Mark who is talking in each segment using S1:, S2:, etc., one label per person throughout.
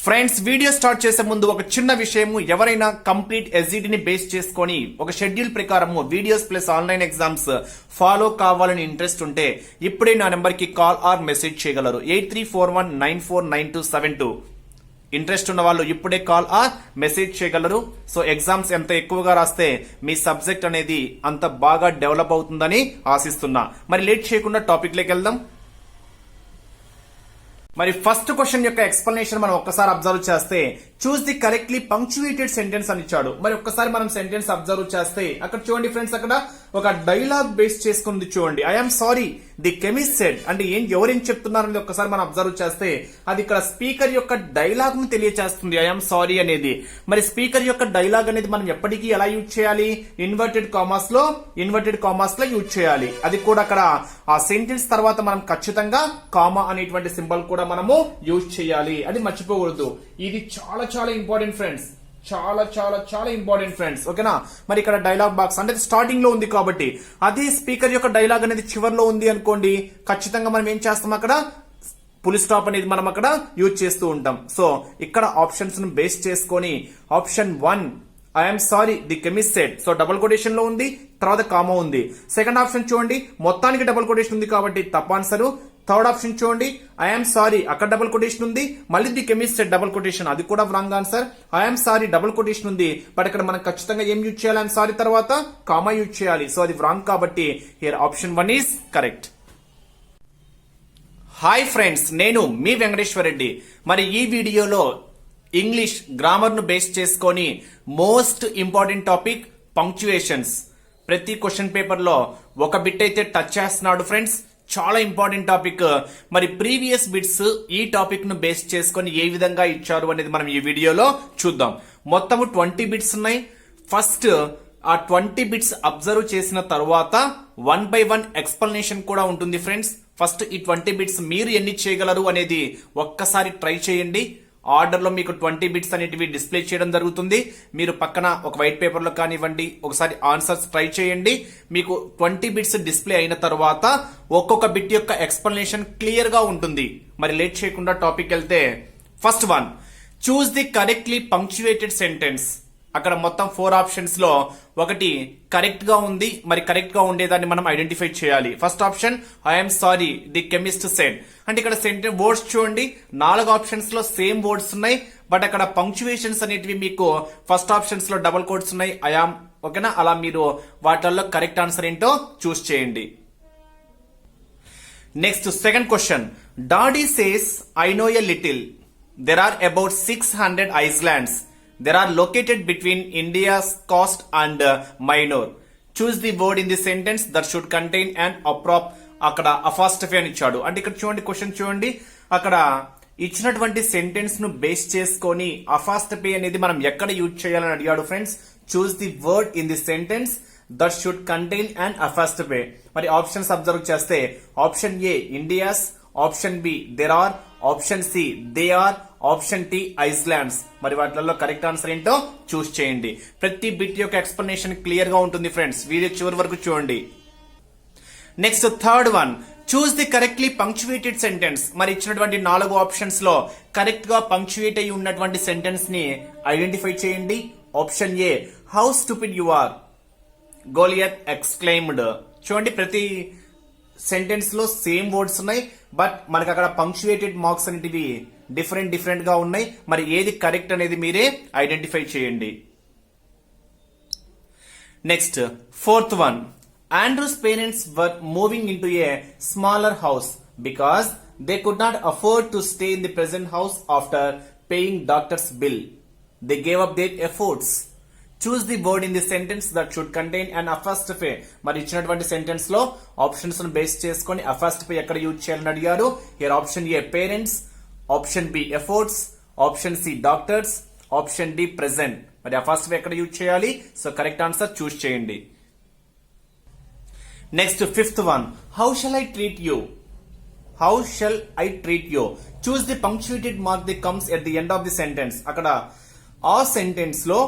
S1: Friends, video start చేసే ముందు ఒక చిన్న విషయము. ఎవరైనా కంప్లీట్ ఎస్జిటిని బేస్ చేసుకొని ఒక షెడ్యూల్ ప్రకారము videos plus online exams follow కావాలని ఇంట్రెస్ట్ ఉంటే ఇప్పుడే నా నెంబర్ కి కాల్ ఆర్ మెసేజ్ చేయగలరు. 8341949272. ఇంట్రెస్ట్ ఉన్న వాళ్ళు ఇప్పుడే కాల్ ఆర్ మెసేజ్ చేయగలరు. సో ఎగ్జామ్స్ ఎంత ఎక్కువగా రాస్తే మీ సబ్జెక్ట్ అనేది అంత బాగా డెవలప్ అవుతుందని ఆశిస్తున్నా. మరి లేట్ చేయకుండా టాపిక్ లోకి వెళ్దాం. మరి ఫస్ట్ క్వశ్చన్ యొక్క ఎక్స్ప్లెనేషన్ మనం ఒక్కసారి అబ్జర్వ్ చేస్తే, చూస్ ది కరెక్ట్లీ పంక్చుయేటెడ్ సెంటెన్స్ అని ఇచ్చాడు. మరి ఒక్కసారి మనం సెంటెన్స్ అబ్జర్వ్ చేస్తే అక్కడ చూడండి ఫ్రెండ్స్, అక్కడ ఒక డైలాగ్ బేస్ చేసుకుంది చూడండి. I'm sorry the chemist said అంటే ఎవరేం చెప్తున్నారని ఒక్కసారి మనం అబ్జర్వ్ చేస్తే అది ఇక్కడ స్పీకర్ యొక్క డైలాగ్ ను తెలియచేస్తుంది ఐఎమ్ సారీ అనేది. మరి స్పీకర్ యొక్క డైలాగ్ అనేది మనం ఎప్పటికీ ఎలా యూజ్ చేయాలి? ఇన్వర్టెడ్ కామాస్ లో యూజ్ చేయాలి. అది కూడా అక్కడ ఆ సెంటెన్స్ తర్వాత మనం ఖచ్చితంగా కామా అనేటువంటి సింబల్ కూడా మనము యూజ్ చేయాలి. అది మర్చిపోకూడదు. ఇది చాలా చాలా ఇంపార్టెంట్ ఫ్రెండ్స్, చాలా చాలా చాలా ఇంపార్టెంట్ ఫ్రెండ్స్. ఓకేనా? మరి ఇక్కడ డైలాగ్ బాక్స్ అంటే స్టార్టింగ్ లో ఉంది కాబట్టి, అదే స్పీకర్ యొక్క డైలాగ్ అనేది చివర్లో ఉంది అనుకోండి, ఖచ్చితంగా మనం ఏం చేస్తాం, అక్కడ ఫుల్ స్టాప్ అనేది మనం అక్కడ యూజ్ చేస్తూ ఉంటాం. సో ఇక్కడ ఆప్షన్స్ ను బేస్ చేసుకొని option 1 I'm sorry the chemist said, so double quotation లో ఉంది, తర్వాత కామా ఉంది. సెకండ్ ఆప్షన్ చూడండి, మొత్తానికి డబుల్ కొటేషన్ ఉంది కాబట్టి తప్ప ఆన్సర్. థర్డ్ ఆప్షన్ చూడండి, ఐఎమ్ సారీ అక్కడ డబుల్ కొటేషన్ ఉంది, మళ్ళీ the chemist said double quotation, అది కూడా wrong answer. I'm sorry double quotation ఉంది, బట్ ఇక్కడ మనం ఖచ్చితంగా ఏం యూజ్ చేయాలి? ఐఎమ్ సారీ తర్వాత కామా యూజ్ చేయాలి. సో అది రాంగ్ కాబట్టి here option 1 is correct. Hi friends, నేను మీ వెంకటేశ్వర రెడ్డి. మరి ఈ వీడియోలో ఇంగ్లీష్ గ్రామర్ ను బేస్ చేసుకొని మోస్ట్ ఇంపార్టెంట్ టాపిక్ పంక్చుయేషన్స్. ప్రతి క్వశ్చన్ పేపర్ లో ఒక బిట్ అయితే టచ్ చేస్తున్నాడు ఫ్రెండ్స్, చాలా ఇంపార్టెంట్ టాపిక్. మరి ప్రీవియస్ బిట్స్ ఈ టాపిక్ ను బేస్ చేసుకొని ఏ విధంగా ఇచ్చారు అనేది మనం ఈ వీడియోలో చూద్దాం. మొత్తము 20 బిట్స్ ఉన్నాయి. ఫస్ట్ ఆ 20 బిట్స్ అబ్జర్వ్ చేసిన తర్వాత 1 by 1 ఎక్స్ప్లెనేషన్ కూడా ఉంటుంది ఫ్రెండ్స్. ఫస్ట్ ఈ 20 బిట్స్ మీరు ఎన్ని చేయగలరు అనేది ఒక్కసారి ట్రై చేయండి. ఆర్డర్ లో మీకు 20 బిట్స్ అనేటివి డిస్ప్లే చేయడం జరుగుతుంది. మీరు పక్కన ఒక వైట్ పేపర్ లో కానివ్వండి ఒకసారి ఆన్సర్స్ ట్రై చేయండి. మీకు 20 బిట్స్ డిస్ప్లే అయిన తర్వాత ఒక్కొక్క బిట్ యొక్క ఎక్స్ప్లెనేషన్ క్లియర్ గా ఉంటుంది. మరి లేట్ చేయకుండా టాపిక్ వెళ్తే, first 1 choose the correctly punctuated sentence. అక్కడ మొత్తం 4 ఆప్షన్స్ లో ఒకటి కరెక్ట్ గా ఉంది. మరి కరెక్ట్ గా ఉండేదాన్ని మనం ఐడెంటిఫై చేయాలి. First option I'm sorry the chemist said అంటే ఇక్కడ సెంటెన్స్ వర్డ్స్ చూడండి, 4 ఆప్షన్స్ లో సేమ్ వర్డ్స్ ఉన్నాయి, బట్ అక్కడ పంక్చుయేషన్స్ అనేటివి మీకు ఫస్ట్ ఆప్షన్స్ లో డబుల్ కోట్స్ ఉన్నాయి ఐఆమ్. ఓకేనా? అలా మీరు వాటిల్లో కరెక్ట్ ఆన్సర్ ఏంటో చూస్ చేయండి. Next second question, daddy says I know a little. There are about 600 islands. There are located between India's coast and minor. Choose the word in the sentence that should contain an అక్కడ apostrophe అని ఇచ్చాడు. అంటే ఇక్కడ చూడండి, question చూడండి, అక్కడ ఇచ్చినటువంటి sentence ను బేస్ చేసుకొని apostrophe అనేది మనం ఎక్కడ యూజ్ చేయాలని అడిగాడు friends. Choose the word in the sentence that should contain an apostrophe. మరి ఆప్షన్స్ అబ్జర్వ్ చేస్తే option a India's, option b there are, option c they are, option D islands. మరి వాటిలో కరెక్ట్ ఆన్సర్ ఏంటో choose చేయండి. ప్రతి bit యొక్క explanation clear గా ఉంటుంది ఫ్రెండ్స్, వీడియో చివరి వరకు చూడండి. Next third 1 choose the correctly punctuated sentence. మరి ఇచ్చినటువంటి 4 ఆప్షన్స్ లో కరెక్ట్ గా పంక్చుయేట్ అయి ఉన్నటువంటి సెంటెన్స్ ని ఐడెంటిఫై చేయండి. Option a how stupid you are Goliath exclaimed. చూడండి, ప్రతి సెంటెన్స్ లో సేమ్ వర్డ్స్ ఉన్నాయి, బట్ మనకు అక్కడ పంక్చుయేటెడ్ మార్క్స్ అనేటివి డిఫరెంట్ గా ఉన్నాయి. మరి ఏది కరెక్ట్ అనేది మీరే ఐడెంటిఫై చేయండి. Next fourth 1 Andrews parents were moving in to a smaller house because they could not afford to stay in the present house after paying doctors bill. They gave up their efforts. Choose the word in the sentence that should contain an apostrophe. మరి ఇచ్చినటువంటి sentence లో options ను base చేసుకొని apostrophe ఎక్కడ use చేయాలని అడిగారు. Here option a parents, option b efforts, option c doctors, option d present. మరి apostrophe ఎక్కడ యూజ్ చేయాలి? సో కరెక్ట్ ఆన్సర్ చూస్ చేయండి. Next fifth 1 how shall I treat you. How shall I treat you. Choose the punctuated mark the comes at the end of the sentence. అక్కడ ఆ sentence లో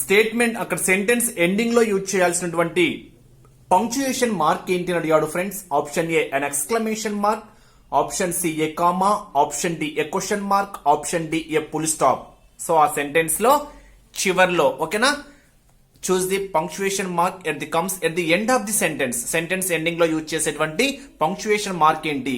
S1: statement అక్కడ sentence ending లో use చేయాల్సినటువంటి punctuation mark ఏంటి అని అడిగాడు friends. Option A an exclamation mark, option C a comma, option D a question mark, option D A full stop. So ఆ సెంటెన్స్ లో చివర్లో, ఓకేనా, choose the punctuation mark at the comes at the end of the sentence. Sentence ending లో use చేసేటువంటి punctuation mark ఏంటి?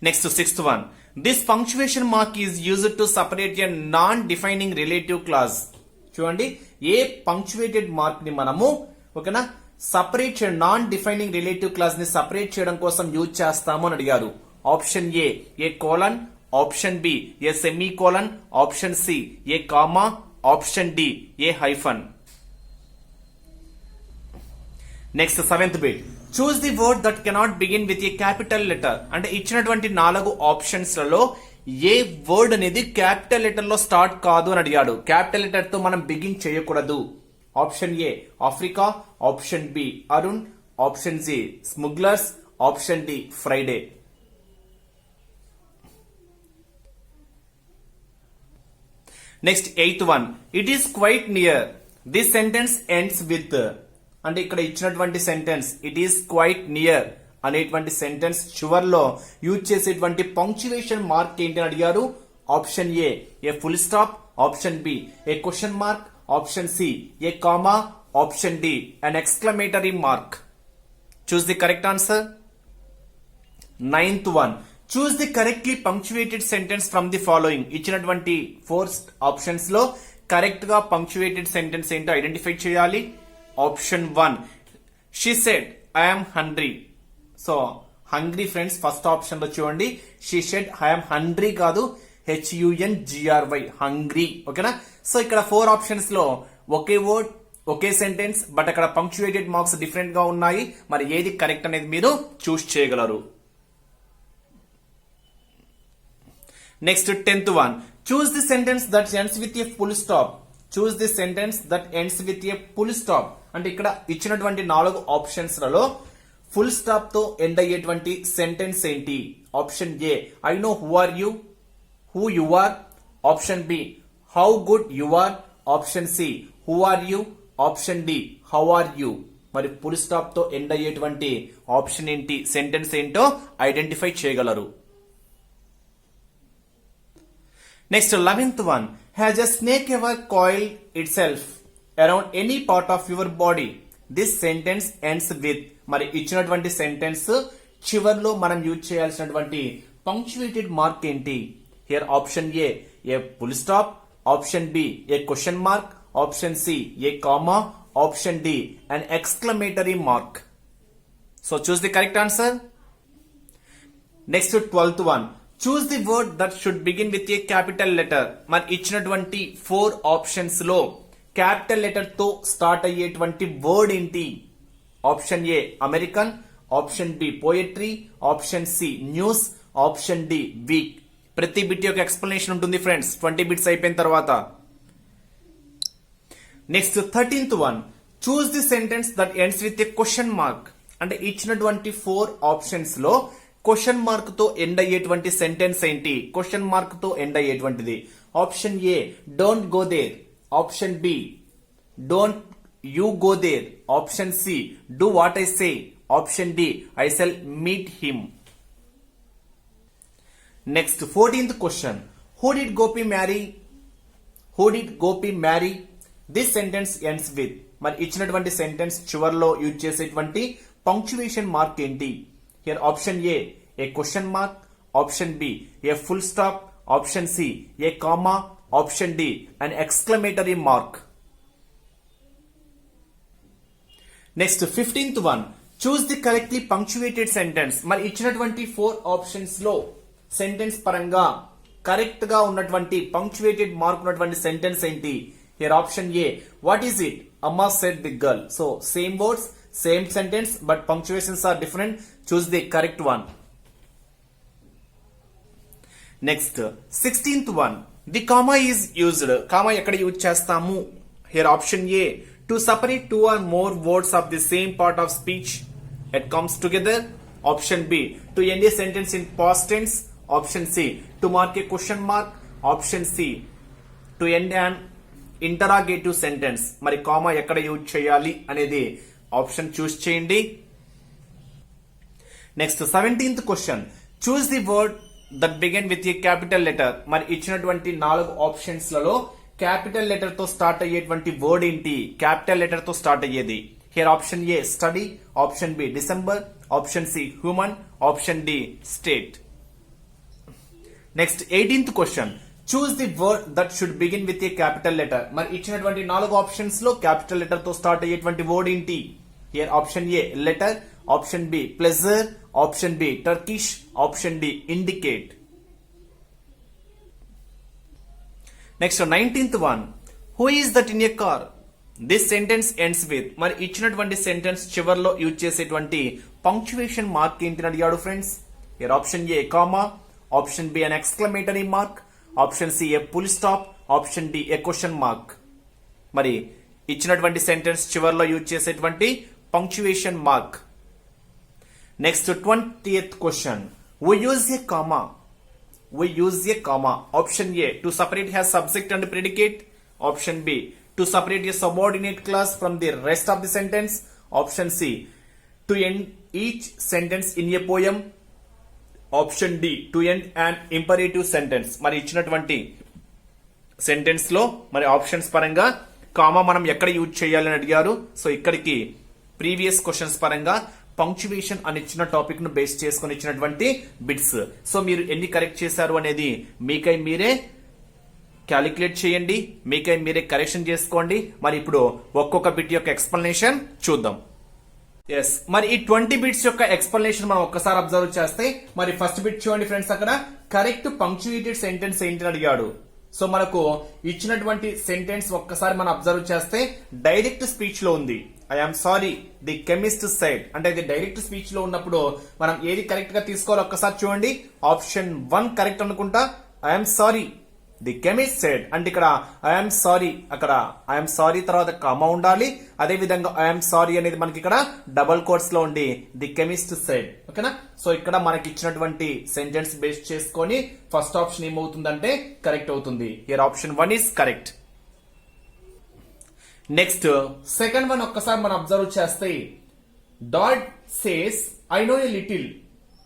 S1: Next sixth one, this punctuation mark is used to separate a non defining relative clause. చూడండి, ఏ పంక్చుయేటెడ్ mark ని మనము, ఓకేనా, separate చేయడం, non defining relative clause ని separate చేయడం కోసం యూజ్ చేస్తాము అని అడిగారు. Option A colon, option B a semicolon, option C a comma, option D a hyphen. Next seventh bit, choose the word that cannot begin with a capital letter. అంటే ఇచ్చినటువంటి 4 options లలో ఏ word అనేది capital letter లో start కాదు అని అడిగాడు. Capital letter తో మనం బిగిన్ చేయకూడదు. Option A Africa, option B Arun, option C స్ముగ్లర్స్, option d Friday. Next eighth one, it is quite near. This sentence ends with. అంటే ఇక్కడ ఇచ్చినటువంటి sentence it is quite near అనేటువంటి సెంటెన్స్ చివర్లో యూజ్ చేసేటువంటి punctuation mark ఏంటి అని అడిగారు. Option A full stop, option B a question mark, option C a comma, option D an exclamatory mark. Choose the correct answer. Ninth one, choose the correctly punctuated sentence from the following. ఇచ్చినటువంటి 4 options లో correct గా పంక్చుయేటెడ్ sentence ఏంటో identify చేయాలి. Option 1, she said I am hungry. So hungry friends first option లో చూడండి, she said I am hungry కాదు, HUNGRY hungry, ఓకేనా. So ఇక్కడ 4 ఆప్షన్స్ లో ఒకే వర్డ్, ఒకే సెంటెన్స్, బట్ అక్కడ పంక్చుయేటెడ్ మార్క్స్ డిఫరెంట్ గా ఉన్నాయి. మరి ఏది కరెక్ట్ అనేది మీరు చూస్ చేయగలరు. Next 10th one, choose the sentence that ends with a full stop. Choose the sentence that ends with a full stop. అంటే ఇక్కడ ఇచ్చినటువంటి 4 ఆప్షన్స్ లలో ఫుల్ స్టాప్ తో ఎండ్ అయ్యేటువంటి సెంటెన్స్ ఏంటి? Option A I know who are you, who you are, option B how good you are, option C who are you, option D how are you. మరి full stop తో end అయ్యేటువంటి option ఏంటి, sentence ఏంటో identify చేయగలరు. Next 11th one, has a snake ever coiled itself around any part of your body. This sentence ends with. మరి ఇచ్చినటువంటి సెంటెన్స్ చివర్లో మనం యూజ్ చేయాల్సినటువంటి పంక్చుయేటెడ్ మార్క్ ఏంటి? Here option A full stop, option B a question mark, option C a comma, option D an exclamatory mark. So choose the correct answer. Next 12th one, choose the word that should begin with a capital letter. మరి ఇచ్చినటువంటి 4 options లో capital letter తో start అయ్యేటువంటి word ఏంటి? Option A American, option B poetry, option C news, option D week. ప్రతి bit యొక్క explanation ఉంటుంది friends 20 bits అయిపోయిన తర్వాత. Next 13th one, choose the sentence that ends with a question mark. అంటే ఇచ్చినటువంటి 4 ఆప్షన్స్ లో క్వశ్చన్ మార్క్ తో end అయ్యేటువంటి సెంటెన్స్ ఏంటి? క్వశ్చన్ మార్క్ తో ఎండ్ అయ్యేటువంటిది. Option A don't go there, option B don't you go there, option C do what I say, option D I shall meet him. Next 14th question, who did Gopi marry, who did Gopi marry. This sentence ends with. మరి ఇచ్చినటువంటి సెంటెన్స్ చివర్లో use చేసేటువంటి punctuation mark ఏంటి? Here option A question mark, option B a full stop, option C a comma, option D an exclamatory mark. Next 15th one, choose the correctly punctuated sentence. మరి ఇచ్చినటువంటి 4 options లో sentence పరంగా correct గా ఉన్నటువంటి punctuated mark ఉన్నటువంటి sentence ఏంటి? Here option A what is it, amma said the girl. So same words, same sentence but punctuations are different. Choose the correct one. Next 16th one, the comma is used. Comma ekkada use chestamu? Here option A to separate 2 or more words of the same part of speech it comes together. Option B to end a sentence in past tense. Option C to mark a question mark. Option C to end an interrogative sentence. మరి comma ఎక్కడ use చేయాలి అనేది option choose చేయండి. Next 17th question, choose the word that begin with a capital letter. మరి ఇచ్చినటువంటి 4 options లలో capital letter తో start అయ్యేటువంటి వర్డ్ ఏంటి? క్యాపిటల్ లెటర్ తో స్టార్ట్ అయ్యేది. Here option A study, option B December, option C human, option D state. Next 18th question, choose the word that should begin with a capital letter. మరి ఇచ్చినటువంటి 4 options లో capital letter తో start అయ్యేటువంటి word ఏంటి? Here option A letter, option B pleasure, option B Turkish, option D indicate. Next 19th one, who is that in a car? This sentence ends with. మరి ఇచ్చినటువంటి సెంటెన్స్ చివర్లో use చేసేటువంటి punctuation mark ఏంటి అడిగాడు friends. Here option A comma, option B an exclamatory mark, option C a full stop, option D a question mark. మరి ఇచ్చినటువంటి సెంటెన్స్ చివర్లో యూజ్ చేసేటువంటి punctuation mark. Next 20th question, we use a comma. We use a comma. Option A, to separate has subject and predicate. Option B, to separate a subordinate clause from the rest of the sentence. Option C, to end each sentence in a poem. Option D, to end an imperative sentence. మరి ఇచ్చినటువంటి sentence లో మరి options పరంగా comma మనం ఎక్కడ use చేయాలని అడిగారు. So ఇక్కడికి ప్రీవియస్ క్వశ్చన్స్ పరంగా పంక్చువేషన్ అని ఇచ్చిన టాపిక్ ను బేస్ చేసుకుని ఇచ్చినటువంటి బిట్స్. సో మీరు ఎన్ని కరెక్ట్ చేశారు అనేది మీకై మీరే క్యాలిక్యులేట్ చేయండి, మీకై మీరే కరెక్షన్ చేసుకోండి. మరి ఇప్పుడు ఒక్కొక్క బిట్ యొక్క ఎక్స్ప్లెనేషన్ చూద్దాం. ఎస్, మరి ఈ 20 బిట్స్ యొక్క ఎక్స్ప్లెనేషన్ మనం ఒక్కసారి అబ్జర్వ్ చేస్తే, మరి ఫస్ట్ బిట్ చూడండి ఫ్రెండ్స్, అక్కడ కరెక్ట్ పంక్చుయేటెడ్ సెంటెన్స్ ఏంటి అడిగాడు. సో మనకు ఇచ్చినటువంటి సెంటెన్స్ ఒక్కసారి మనం అబ్జర్వ్ చేస్తే డైరెక్ట్ స్పీచ్ లో ఉంది. I am sorry the chemist side అంటే ఇది డైరెక్ట్ స్పీచ్ లో ఉన్నప్పుడు మనం ఏది కరెక్ట్ గా తీసుకోవాలో ఒక్కసారి చూడండి. ఆప్షన్ 1 కరెక్ట్ అనుకుంటా. I'm sorry the chemist side అంటే ఇక్కడ ఐఎమ్ సారీ, అక్కడ ఐఎమ్ సారీ తర్వాత కామా ఉండాలి. అదే విధంగా ఐఎమ్ సారీ అనేది మనకి ఇక్కడ డబల్ కోట్స్ లో ఉండి ది కెమిస్ట్ సైడ్. ఓకేనా? సో ఇక్కడ మనకి ఇచ్చినటువంటి సెంటెన్స్ బేస్ చేసుకొని ఫస్ట్ ఆప్షన్ ఏమవుతుందంటే కరెక్ట్ అవుతుంది. Here option 1 is correct. Next second one ఒక్కసారి మనం అబ్జర్వ్ చేస్తే, dad says I know a little,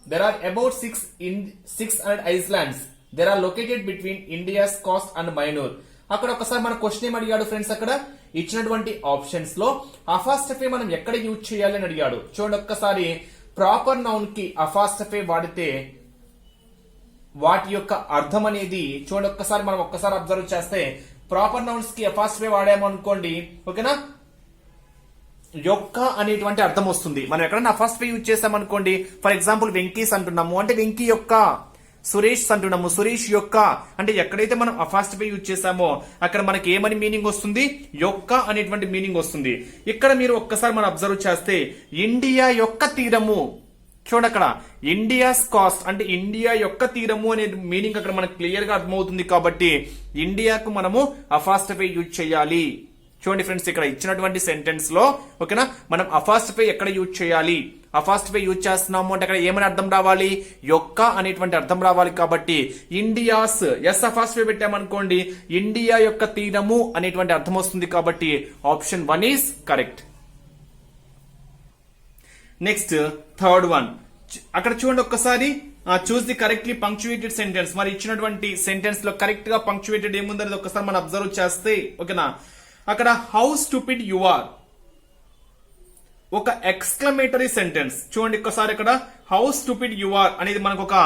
S1: there are about 600 islands, there are located between India's coast and మైనూర్. అక్కడ ఒకసారి మన క్వశ్చన్ ఏం అడిగాడు ఫ్రెండ్స్, అక్కడ ఇచ్చినటువంటి ఆప్షన్స్ లో అఫాస్టఫే మనం ఎక్కడ యూజ్ చేయాలి అని అడిగాడు. చూడండి ఒక్కసారి, ప్రాపర్ నౌన్ కి అఫాస్టఫే వాడితే వాటి యొక్క అర్థం అనేది చూడండి ఒక్కసారి మనం ఒక్కసారి అబ్జర్వ్ చేస్తే, ప్రాపర్ నౌన్స్ కి అఫాస్టఫే వాడాము అనుకోండి, ఓకేనా, యొక్క అనేటువంటి అర్థం వస్తుంది. మనం ఎక్కడైనా అఫాస్టఫే యూజ్ చేసాం అనుకోండి, ఫర్ ఎగ్జాంపుల్ వెంకీస్ అంటున్నాము అంటే వెంకీ యొక్క, సురేష్ అంటున్నాము సురేష్ యొక్క, అంటే ఎక్కడైతే మనం అఫాస్టఫే యూజ్ చేసామో అక్కడ మనకి ఏమని మీనింగ్ వస్తుంది, యొక్క అనేటువంటి మీనింగ్ వస్తుంది. ఇక్కడ మీరు ఒక్కసారి మనం అబ్జర్వ్ చేస్తే ఇండియా యొక్క తీరము, చూడండి అక్కడ ఇండియాస్ కాస్ట్ అంటే ఇండియా యొక్క తీరము అనే మీనింగ్ అక్కడ మనకు క్లియర్ గా అర్థమవుతుంది. కాబట్టి ఇండియాకు మనము అఫాస్టఫే యూజ్ చేయాలి. చూడండి ఫ్రెండ్స్, ఇక్కడ ఇచ్చినటువంటి సెంటెన్స్ లో ఓకేనా మనం అఫాస్టఫే ఎక్కడ యూజ్ చేయాలి, అఫాస్టఫే యూజ్ చేస్తున్నాము అంటే అక్కడ ఏమని అర్థం రావాలి, యొక్క అనేటువంటి అర్థం రావాలి. కాబట్టి ఇండియాస్ ఎస్ అఫాస్టఫే పెట్టామనుకోండి ఇండియా యొక్క తీరము అనేటువంటి అర్థం వస్తుంది. కాబట్టి option 1 is correct. Next third one, అక్కడ చూడండి ఒక్కసారి, చూస్ ది కరెక్ట్లీ పంక్చుయేటెడ్ సెంటెన్స్. మరి ఇచ్చినటువంటి సెంటెన్స్ లో కరెక్ట్ గా పంక్చుయేటెడ్ ఏముందనేది ఒక్కసారి మనం అబ్జర్వ్ చేస్తే, ఓకేనా, అక్కడ హౌ స్టూపిడ్ యు ఆర్ ఒక ఎక్స్క్లమేటరీ సెంటెన్స్. చూడండి ఒక్కసారి ఇక్కడ హౌ స్టూపిడ్ యు ఆర్ అనేది మనకు ఒక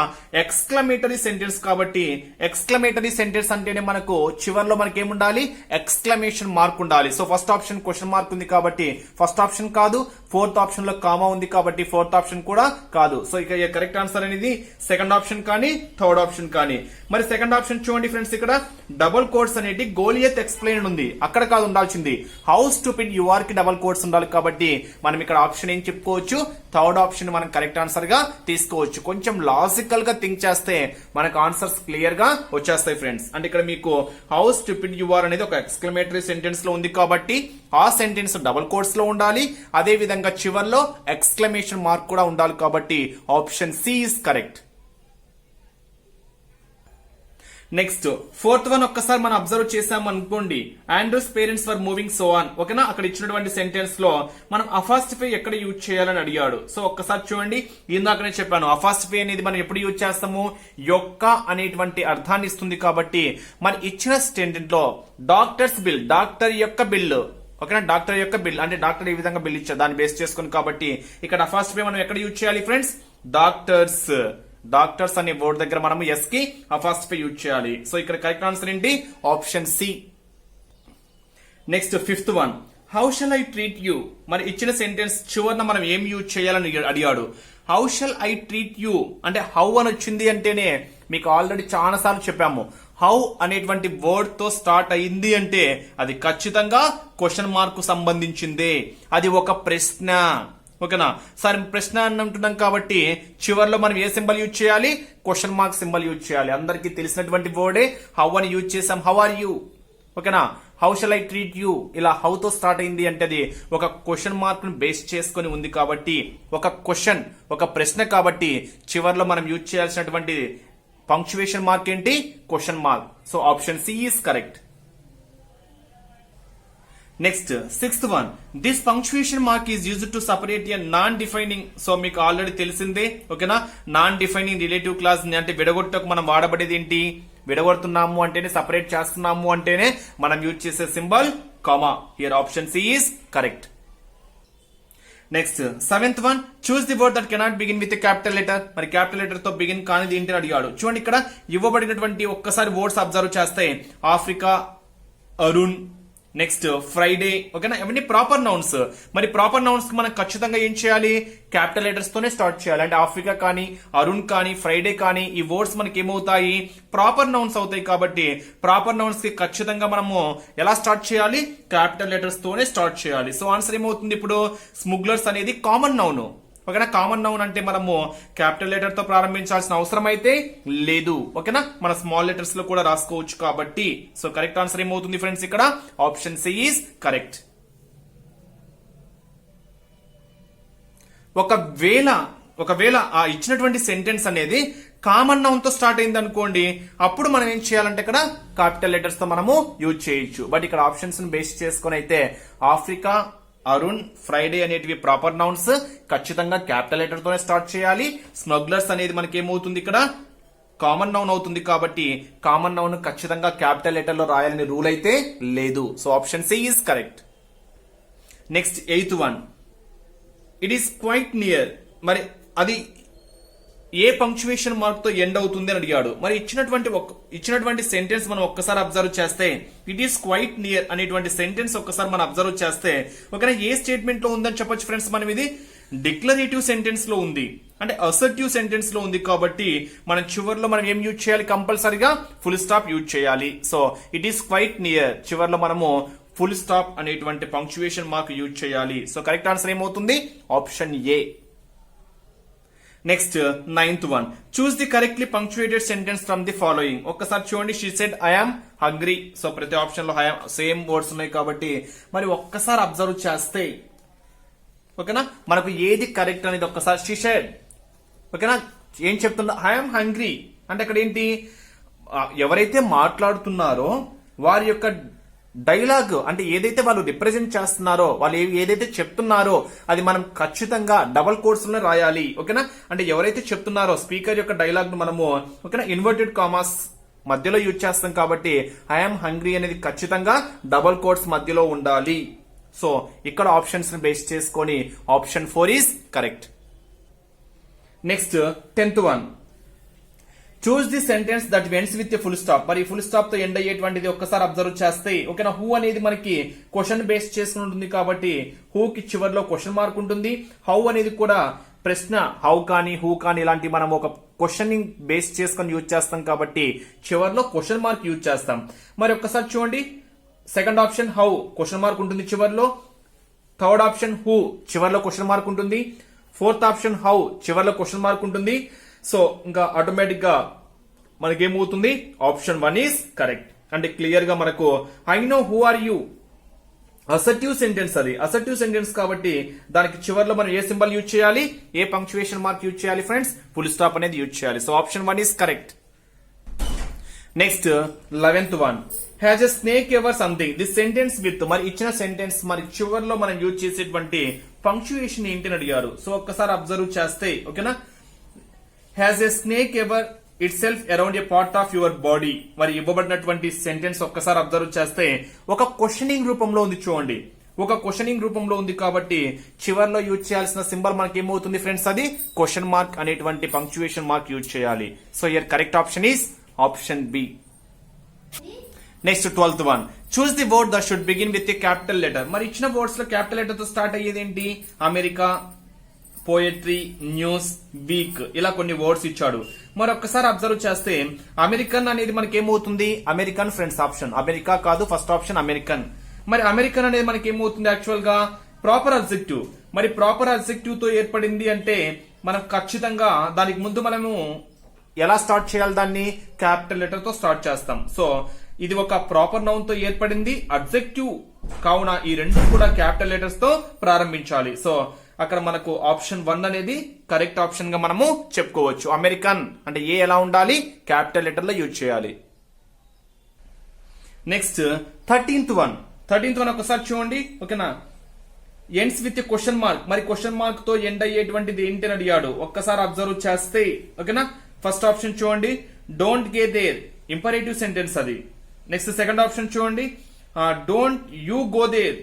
S1: ఎక్స్క్లమేటరీ సెంటెన్స్. కాబట్టి ఎక్స్క్లమేటరీ సెంటెన్స్ అంటేనే మనకు చివర్లో మనకి ఏముండాలి, ఎక్స్క్లమేషన్ మార్క్ ఉండాలి. So first option question mark ఉంది కాబట్టి ఫస్ట్ ఆప్షన్ కాదు, ఫోర్త్ ఆప్షన్ లో కామా ఉంది కాబట్టి ఫోర్త్ ఆప్షన్ కూడా కాదు. సో ఇక కరెక్ట్ ఆన్సర్ అనేది సెకండ్ ఆప్షన్ కానీ థర్డ్ ఆప్షన్ కానీ. మరి సెకండ్ ఆప్షన్ చూడండి ఫ్రెండ్స్, ఇక్కడ డబుల్ కోట్స్ అనేది గోలియత్ ఎక్స్ప్లెయిన్ ఉంది, అక్కడ కాదు ఉండాల్సింది. హౌ స్టూపిడ్ యు ఆర్ కి డబుల్ కోట్స్ ఉండాలి. కాబట్టి మనం ఇక్కడ ఆప్షన్ ఏం చెప్పుకోవచ్చు, థర్డ్ ఆప్షన్ మనం కరెక్ట్ ఆన్సర్ గా తీసుకోవచ్చు. కొంచెం లాజికల్ గా థింక్ చేస్తే మనకు ఆన్సర్స్ క్లియర్ గా వచ్చేస్తాయి ఫ్రెండ్స్. అంటే ఇక్కడ మీకు హౌ స్టూపిడ్ యు ఆర్ అనేది ఒక ఎక్స్క్లమేటరీ సెంటెన్స్ లో ఉంది కాబట్టి ఆ సెంటెన్స్ డబుల్ కోట్స్ లో ఉండాలి. అదే విధంగా చివర్లో ఎక్స్క్లమేషన్ మార్క్ కూడా ఉండాలి. కాబట్టి option C is correct. Next fourth one ఒక్కసారి మనం అబ్జర్వ్ చేసాం అనుకోండి, Andrew's parents for moving so on. ఓకేనా, అక్కడ ఇచ్చినటువంటి సెంటెన్స్ లో మనం అఫాస్టిఫై ఎక్కడ యూజ్ చేయాలని అడిగాడు. సో ఒక్కసారి చూడండి, ఇందాకనే చెప్పాను అఫాస్టిఫై అనేది మనం ఎప్పుడు యూజ్ చేస్తాము, యొక్క అనేటువంటి అర్థాన్ని ఇస్తుంది. కాబట్టి మన ఇచ్చిన స్టేట్మెంట్ లో డాక్టర్స్ బిల్, డాక్టర్ యొక్క బిల్లు. ఓకేనా, డాక్టర్ యొక్క బిల్ అంటే డాక్టర్ ఏ విధంగా బిల్ ఇచ్చారు దాన్ని బేస్ చేసుకుని. కాబట్టి ఇక్కడ అఫాస్టిఫై మనం ఎక్కడ యూజ్ చేయాలి ఫ్రెండ్స్, డాక్టర్స్. డాక్టర్స్ అనే వర్డ్ దగ్గర మనం ఎస్ కి అఫాస్టిఫై యూజ్ చేయాలి. సో ఇక్కడ కరెక్ట్ ఆన్సర్ ఏంటి, option C. Next fifth one, how shall I treat you. మరి ఇచ్చిన సెంటెన్స్ చివరన మనం ఏం యూజ్ చేయాలని అడిగాడు. How shall I treat you అంటే హౌ అని వచ్చింది అంటేనే మీకు ఆల్రెడీ చాలా సార్లు చెప్పాము, హౌ అనేటువంటి వర్డ్ తో స్టార్ట్ అయింది అంటే అది ఖచ్చితంగా క్వశ్చన్ మార్క్ కు సంబంధించిందే, అది ఒక ప్రశ్న. ఓకేనా, సరే ప్రశ్న అని అంటున్నాం కాబట్టి చివరిలో మనం ఏ సింబల్ యూజ్ చేయాలి, క్వశ్చన్ మార్క్ సింబల్ యూజ్ చేయాలి. అందరికీ తెలిసినటువంటి వర్డే హౌ అని యూజ్ చేసాం, హౌ ఆర్ యూ. ఓకేనా, how shall I treat you ఇలా హౌ తో స్టార్ట్ అయింది అంటే అది ఒక క్వశ్చన్ మార్క్ ను బేస్ చేసుకుని ఉంది. కాబట్టి ఒక క్వశ్చన్, ఒక ప్రశ్న. కాబట్టి చివరిలో మనం యూజ్ చేయాల్సినటువంటి పంక్చువేషన్ మార్క్ ఏంటి, question mark. So option C is correct. Next sixth one, this punctuation mark is used to separate a non defining. So మీకు ఆల్రెడీ తెలిసిందే. ఓకేనా, నాన్ డిఫైనింగ్ రిలేటివ్ క్లాస్ అంటే విడగొట్టకు మనం వాడబడేది ఏంటి, విడగొడుతున్నాము అంటేనే, సపరేట్ చేస్తున్నాము అంటేనే మనం యూజ్ చేసే symbol comma. Here option C is correct. Next seventh one, choose the word that cannot begin with capital letter. మరి క్యాపిటల్ లెటర్ తో బిగిన్ కానిది ఏంటి అని అడిగాడు. చూడండి ఇక్కడ ఇవ్వబడినటువంటి ఒక్కసారి వర్డ్స్ అబ్జర్వ్ చేస్తే ఆఫ్రికా, అరుణ్, నెక్స్ట్ ఫ్రైడే. ఓకేనా, ఇవన్నీ ప్రాపర్ నౌన్స్. మరి ప్రాపర్ నౌన్స్ కి మనం ఖచ్చితంగా ఏం చేయాలి, క్యాపిటల్ లెటర్స్ తోనే స్టార్ట్ చేయాలి. అంటే ఆఫ్రికా కానీ, అరుణ్ కానీ, ఫ్రైడే కానీ ఈ వర్డ్స్ మనకి ఏమవుతాయి, ప్రాపర్ నౌన్స్ అవుతాయి. కాబట్టి ప్రాపర్ నౌన్స్ కి ఖచ్చితంగా మనము ఎలా స్టార్ట్ చేయాలి, క్యాపిటల్ లెటర్స్ తోనే స్టార్ట్ చేయాలి. సో ఆన్సర్ ఏమవుతుంది ఇప్పుడు, స్ముగ్లర్స్ అనేది కామన్ నౌన్. ఓకేనా, కామన్ నౌన్ అంటే మనము క్యాపిటల్ లెటర్ తో ప్రారంభించాల్సిన అవసరం అయితే లేదు. ఓకేనా, మన స్మాల్ లెటర్స్ లో కూడా రాసుకోవచ్చు. కాబట్టి సో కరెక్ట్ ఆన్సర్ ఏమవుతుంది ఫ్రెండ్స్, ఇక్కడ ఆప్షన్ సి ఈస్ కరెక్ట్. ఒకవేళ ఆ ఇచ్చినటువంటి సెంటెన్స్ అనేది కామన్ నౌన్ తో స్టార్ట్ అయింది అనుకోండి, అప్పుడు మనం ఏం చేయాలంటే ఇక్కడ క్యాపిటల్ లెటర్స్ తో మనము యూజ్ చేయొచ్చు. బట్ ఇక్కడ ఆప్షన్స్ బేస్ చేసుకుని అయితే ఆఫ్రికా, అరుణ్, ఫ్రైడే అనేటివి ప్రాపర్ నౌన్స్, ఖచ్చితంగా క్యాపిటల్ లెటర్ తోనే స్టార్ట్ చేయాలి. స్మగ్లర్స్ అనేది మనకి ఏమవుతుంది, ఇక్కడ కామన్ నౌన్ అవుతుంది. కాబట్టి కామన్ నౌన్ ఖచ్చితంగా క్యాపిటల్ లెటర్ లో రాయాలని రూల్ అయితే లేదు. So option C is correct. Next eighth one, it is quite near. మరి అది ఏ పంక్చువేషన్ మార్క్ తో ఎండ్ అవుతుంది అని అడిగాడు. మరి ఇచ్చినటువంటి సెంటెన్స్ మనం ఒక్కసారి అబ్జర్వ్ చేస్తే ఇట్ ఈస్ క్వైట్ నియర్ అనేటువంటి సెంటెన్స్ ఒక్కసారి మనం అబ్జర్వ్ చేస్తే ఓకేనా, ఏ స్టేట్మెంట్ లో ఉందని చెప్పొచ్చు ఫ్రెండ్స్. మనం ఇది డిక్లరేటివ్ సెంటెన్స్ లో ఉంది, అంటే అసర్టివ్ సెంటెన్స్ లో ఉంది. కాబట్టి మనం చివరిలో మనం ఏం యూజ్ చేయాలి, కంపల్సరీగా ఫుల్ స్టాప్ యూజ్ చేయాలి. So it is quite near చివరిలో మనము ఫుల్ స్టాప్ అనేటువంటి పంక్చువేషన్ మార్క్ యూజ్ చేయాలి. సో కరెక్ట్ ఆన్సర్ ఏమవుతుంది, option A. Next ninth one, choose the correctly punctuated sentence from the following. ఒక్కసారి చూడండి, she said I am hungry. So ప్రతి option లో same words ఉన్నాయి కాబట్టి మరి ఒక్కసారి అబ్జర్వ్ చేస్తే ఓకేనా, మనకు ఏది కరెక్ట్ అనేది ఒక్కసారి షీ సెడ్. ఓకేనా, ఏం చెప్తుందో ఐ యామ్ హంగ్రీ అంటే అక్కడ ఏంటి, ఎవరైతే మాట్లాడుతున్నారో వారి యొక్క డైలాగ్ అంటే ఏదైతే వాళ్ళు రిప్రజెంట్ చేస్తున్నారో, వాళ్ళు ఏదైతే చెప్తున్నారో అది మనం ఖచ్చితంగా డబల్ కోట్స్ లో రాయాలి. ఓకేనా, అంటే ఎవరైతే చెప్తున్నారో స్పీకర్ యొక్క డైలాగ్ ను మనము ఓకేనా ఇన్వర్టెడ్ కామాస్ మధ్యలో యూజ్ చేస్తాం. కాబట్టి ఐఎమ్ హంగ్రీ అనేది ఖచ్చితంగా డబల్ కోట్స్ మధ్యలో ఉండాలి. సో ఇక్కడ ఆప్షన్స్ ని బేస్ చేసుకొని option 4 is correct. Next 10th one, choose the sentence that wands with full stop. మరి ఫుల్ స్టాప్ తో ఎండ్ అయ్యేటువంటిది ఒక్కసారి అబ్జర్వ్ చేస్తే ఓకేనా, హూ అనేది మనకి క్వశ్చన్ బేస్ చేసుకుని ఉంటుంది కాబట్టి హూ కి చివరిలో క్వశ్చన్ మార్క్ ఉంటుంది. హౌ అనేది కూడా ప్రశ్న, హౌ కానీ హూ కానీ ఇలాంటి మనం ఒక క్వశ్చన్ ని బేస్ చేసుకుని యూజ్ చేస్తాం కాబట్టి చివరిలో క్వశ్చన్ మార్క్ యూజ్ చేస్తాం. మరి ఒక్కసారి చూడండి, second option how question mark ఉంటుంది చివరిలో, థర్డ్ ఆప్షన్ హూ చివరిలో క్వశ్చన్ మార్క్ ఉంటుంది, ఫోర్త్ ఆప్షన్ హౌ చివరిలో క్వశ్చన్ మార్క్ ఉంటుంది. సో ఇంకా ఆటోమేటిక్ గా మనకేమవుతుంది, ఆప్షన్ 1 ఈస్ కరెక్ట్. అంటే క్లియర్ గా మనకు I know who are you assertive sentence, అది అసర్టివ్ సెంటెన్స్ కాబట్టి దానికి చివరిలో మనం ఏ సింబల్ యూజ్ చేయాలి, ఏ పంక్చుయేషన్ మార్క్ యూజ్ చేయాలి ఫ్రెండ్స్, ఫుల్ స్టాప్ అనేది యూజ్ చేయాలి. So option 1 is correct. Next 11th one, has a snake ever something. The sentence with, మరి ఇచ్చిన సెంటెన్స్ మరి చివర్లో మనం యూజ్ చేసేటువంటి పంక్చుయేషన్ ఏంటి అడిగారు. సో ఒక్కసారి అబ్జర్వ్ చేస్తే ఓకేనా, has a snake ever it self around a part of your body. మరి ఇవ్వబడినటువంటి సెంటెన్స్ ఒక్కసారి అబ్జర్వ్ చేస్తే ఒక క్వశ్చనింగ్ రూపంలో ఉంది చూడండి. ఒక క్వశ్చనింగ్ రూపంలో ఉంది కాబట్టి చివర్లో యూజ్ చేయాల్సిన సింబల్ మనకి ఏమవుతుంది ఫ్రెండ్స్, అది క్వశ్చన్ మార్క్ అనేటువంటి పంక్చుయేషన్ మార్క్ యూజ్ చేయాలి. So here correct option is option B. Next 12th one, choose the word that should begin with a capital letter. మరి ఇచ్చిన వర్డ్స్ లో క్యాపిటల్ లెటర్ తో స్టార్ట్ అయ్యేది ఏంటి, అమెరికా, పోయట్రీ, న్యూస్, వీక్, ఇలా కొన్ని words ఇచ్చాడు. మరి ఒక్కసారి అబ్జర్వ్ చేస్తే అమెరికన్ అనేది మనకి ఏమవుతుంది, అమెరికన్ ఫ్రెండ్స్ ఆప్షన్, అమెరికా కాదు ఫస్ట్ ఆప్షన్ అమెరికన్. మరి అమెరికన్ అనేది మనకి ఏమవుతుంది యాక్చువల్ గా ప్రాపర్ అబ్జెక్టివ్. మరి ప్రాపర్ అబ్జెక్టివ్ తో ఏర్పడింది అంటే మనం ఖచ్చితంగా దానికి ముందు మనము ఎలా స్టార్ట్ చేయాలి, దాన్ని క్యాపిటల్ లెటర్ తో స్టార్ట్ చేస్తాం. సో ఇది ఒక ప్రాపర్ నౌన్ తో ఏర్పడింది అబ్జెక్టివ్ కావున ఈ రెండు కూడా క్యాపిటల్ లెటర్స్ తో ప్రారంభించాలి. సో అక్కడ మనకు ఆప్షన్ 1 అనేది కరెక్ట్ ఆప్షన్ గా మనము చెప్పుకోవచ్చు. అమెరికన్ అంటే ఏ ఎలా ఉండాలి, క్యాపిటల్ లెటర్ లో యూజ్ చేయాలి. నెక్స్ట్ 13th వన్ ఒకసారి చూడండి ఓకేనా, ఎండ్స్ విత్ క్వశ్చన్ మార్క్. మరి క్వశ్చన్ మార్క్ తో ఎండ్ అయ్యేటువంటిది ఏంటి అని అడిగాడు. ఒక్కసారి అబ్జర్వ్ చేస్తే ఓకేనా, ఫస్ట్ ఆప్షన్ చూడండి, don't go there, imperative sentence అది. నెక్స్ట్ సెకండ్ ఆప్షన్ చూడండి, don't you go there,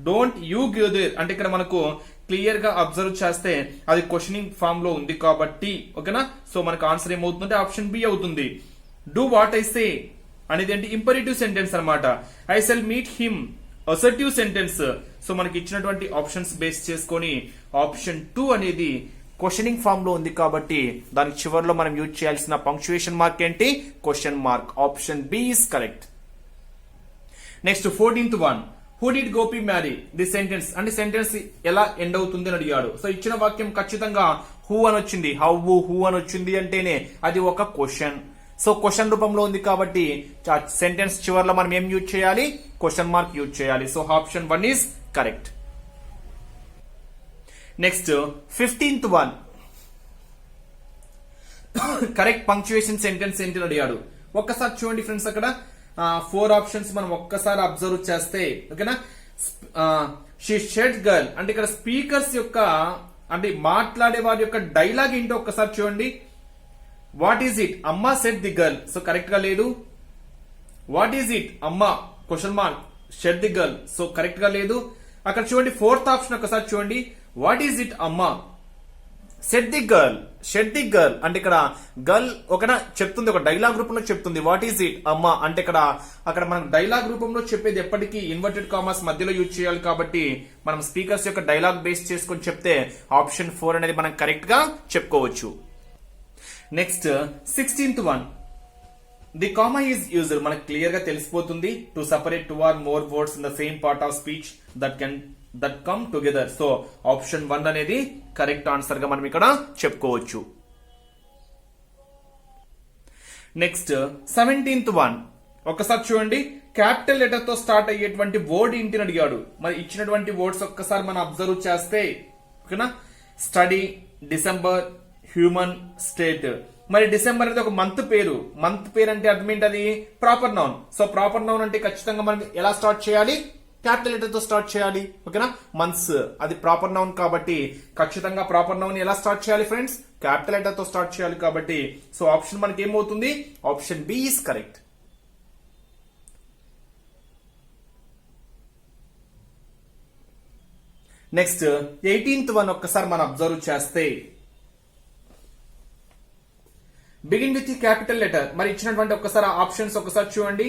S1: don't you go there అంటే ఇక్కడ మనకు క్లియర్ గా అబ్జర్వ్ చేస్తే అది క్వశ్చనింగ్ ఫామ్ లో ఉంది కాబట్టి ఓకేనా. సో మనకు ఆన్సర్ ఏమవుతుందంటే ఆప్షన్ బి అవుతుంది. డూ వాట్ ఐ సే అనేది ఏంటి, ఇంపరేటివ్ సెంటెన్స్ అన్నమాట. I shall meet him, assertive sentence. So మనకి ఇచ్చినటువంటి ఆప్షన్స్ బేస్ చేసుకొని ఆప్షన్ 2 అనేది క్వశ్చనింగ్ ఫామ్ లో ఉంది కాబట్టి దానికి చివరిలో మనం యూజ్ చేయాల్సిన పంక్చుయేషన్ మార్క్ ఏంటి, question mark. Option B is correct. Next 14th one, who did Gopi marry. The sentence అంటే సెంటెన్స్ ఎలా ఎండ్ అవుతుంది అని అడిగాడు. సో ఇచ్చిన వాక్యం ఖచ్చితంగా హూ అని వచ్చింది, హూ అని వచ్చింది అంటేనే అది ఒక క్వశ్చన్. సో క్వశ్చన్ రూపంలో ఉంది కాబట్టి సెంటెన్స్ చివరిలో మనం ఏం యూజ్ చేయాలి, క్వశ్చన్ మార్క్ యూజ్ చేయాలి. So option 1 is correct. Next 15th one, correct punctuation sentence ఏంటి అడిగాడు. ఒక్కసారి చూడండి ఫ్రెండ్స్, అక్కడ 4 ఆప్షన్స్ మనం ఒక్కసారి అబ్జర్వ్ చేస్తే ఓకేనా, షీ షెడ్ గర్ల్ అంటే ఇక్కడ స్పీకర్స్ యొక్క అంటే మాట్లాడే వారి యొక్క డైలాగ్ ఏంటో ఒక్కసారి చూడండి. What is it, amma said the girl. So correct గా లేదు. వాట్ ఈజ్ ఇట్, అమ్మా question mark shed the girl. So correct గా లేదు. అక్కడ చూడండి 4th ఆప్షన్ ఒకసారి చూడండి, what is it amma said the girl. Shed the girl అంటే ఇక్కడ గర్ల్ ఒకనా చెప్తుంది, ఒక డైలాగ్ రూపంలో చెప్తుంది. వాట్ ఈజ్ ఇట్ అమ్మా అంటే అక్కడ మనం డైలాగ్ రూపంలో చెప్పేది ఎప్పటికీ ఇన్వర్టెడ్ కామర్స్ మధ్యలో యూజ్ చేయాలి కాబట్టి మనం స్పీకర్స్ యొక్క డైలాగ్ బేస్ చేసుకొని చెప్తే ఆప్షన్ 4 అనేది మనం కరెక్ట్ గా చెప్పుకోవచ్చు. Next 16th one, the comma is used. మనకు క్లియర్ గా తెలిసిపోతుంది, to separate 2 or more words in the same part of speech that come together. So option 1 అనేది కరెక్ట్ ఆన్సర్ గా మనం ఇక్కడ చెప్పుకోవచ్చు. నెక్స్ట్ 17th వన్, ఒక్కసారి చూడండి, క్యాపిటల్ లెటర్ తో స్టార్ట్ అయ్యేటువంటి వర్డ్ ఏంటి అడిగాడు. మరి ఇచ్చినటువంటి వర్డ్స్ ఒక్కసారి మనం అబ్జర్వ్ చేస్తే ఓకేనా, స్టడీ, డిసెంబర్, హ్యూమన్, స్టేట్. మరి డిసెంబర్ అనేది ఒక మంత్ పేరు. మంత్ పేరు అంటే అర్థం ఏంటది, proper noun. So proper noun అంటే ఖచ్చితంగా మనం ఎలా స్టార్ట్ చేయాలి, క్యాపిటల్ లెటర్ తో స్టార్ట్ చేయాలి ఓకేనా. మంత్స్ అది ప్రాపర్ నౌన్ కాబట్టి ఖచ్చితంగా ప్రాపర్ నౌన్ ఎలా స్టార్ట్ చేయాలి ఫ్రెండ్స్, క్యాపిటల్ లెటర్ తో స్టార్ట్ చేయాలి కాబట్టి సో ఆప్షన్ మనకి ఏమవుతుంది, option B is correct. Next 18th one ఒక్కసారి మనం అబ్జర్వ్ చేస్తే, బిగిన్ విత్ క్యాపిటల్ లెటర్. మరి ఇచ్చినటువంటి ఒక్కసారి ఆప్షన్స్ ఒక్కసారి చూడండి,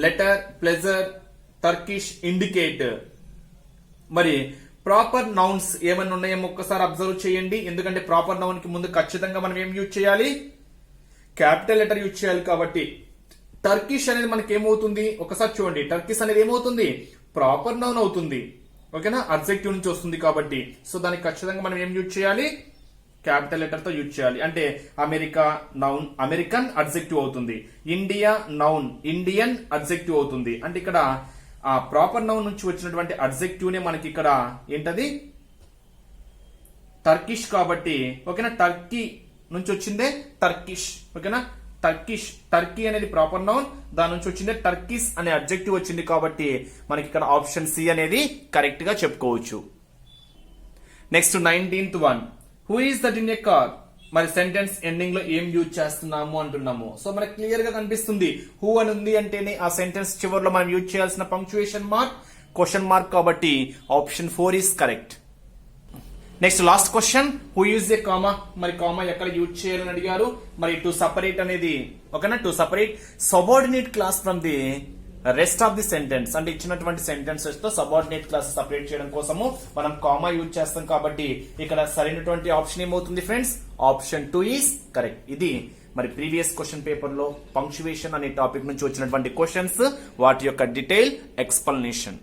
S1: లెటర్, ప్లెజర్, టర్కిష్, ఇండికేట్. మరి ప్రాపర్ నౌన్స్ ఏమన్నా ఉన్నాయేమో ఒక్కసారి అబ్జర్వ్ చేయండి. ఎందుకంటే ప్రాపర్ నౌన్ కి ముందు ఖచ్చితంగా మనం ఏం యూజ్ చేయాలి, క్యాపిటల్ లెటర్ యూజ్ చేయాలి కాబట్టి టర్కిష్ అనేది మనకి ఏమవుతుంది ఒకసారి చూడండి. టర్కిష్ అనేది ఏమవుతుంది, ప్రాపర్ నౌన్ అవుతుంది ఓకేనా, అడ్జెక్టివ్ నుంచి వస్తుంది కాబట్టి సో దానికి ఖచ్చితంగా మనం ఏం యూజ్ చేయాలి, క్యాపిటల్ లెటర్ తో యూజ్ చేయాలి. అంటే అమెరికా నౌన్, అమెరికన్ అడ్జెక్టివ్ అవుతుంది. ఇండియా నౌన్, ఇండియన్ అడ్జెక్టివ్ అవుతుంది. అంటే ఇక్కడ ఆ ప్రాపర్ నౌన్ నుంచి వచ్చినటువంటి అడ్జెక్టివ్ నే మనకి ఇక్కడ ఏంటది, టర్కిష్ కాబట్టి ఓకేనా, టర్కీ నుంచి వచ్చిందే టర్కిష్ ఓకేనా. టర్కీ అనేది ప్రాపర్ నౌన్, దాని నుంచి వచ్చింది టర్కిష్ అనే అడ్జెక్టివ్ వచ్చింది కాబట్టి మనకి ఇక్కడ ఆప్షన్ సి అనేది కరెక్ట్ గా చెప్పుకోవచ్చు. Next 19th one, who is that in a car? మరి సెంటెన్స్ ఎండింగ్ లో ఏం యూజ్ చేస్తున్నాము అంటున్నాము. సో మనకి క్లియర్ గా కనిపిస్తుంది హూ అని ఉంది అంటేనే ఆ సెంటెన్స్ చివరిలో మనం యూజ్ చేయాల్సిన పంక్చుయేషన్ మార్క్ క్వశ్చన్ మార్క్, కాబట్టి option 4 is correct. Next last question, who use a comma? మరి కామా ఎక్కడ యూజ్ చేయాలని అడిగారు. మరి టు సపరేట్ అనేది ఓకేనా, to separate subordinate class from the rest of the sentence, అంటే ఇచ్చినటువంటి సెంటెన్సెస్ తో సబార్డినేట్ క్లాస్ సపరేట్ చేయడం కోసము మనం కామా యూజ్ చేస్తాం. కాబట్టి ఇక్కడ సరైనటువంటి ఆప్షన్ ఏమవుతుంది ఫ్రెండ్స్? Option 2 is correct. ఇది మరి ప్రీవియస్ క్వశ్చన్ పేపర్ లో పంక్చువేషన్ అనే టాపిక్ నుంచి వచ్చినటువంటి క్వశ్చన్స్, వాటి యొక్క డీటెయిల్ ఎక్స్ప్లెనేషన్.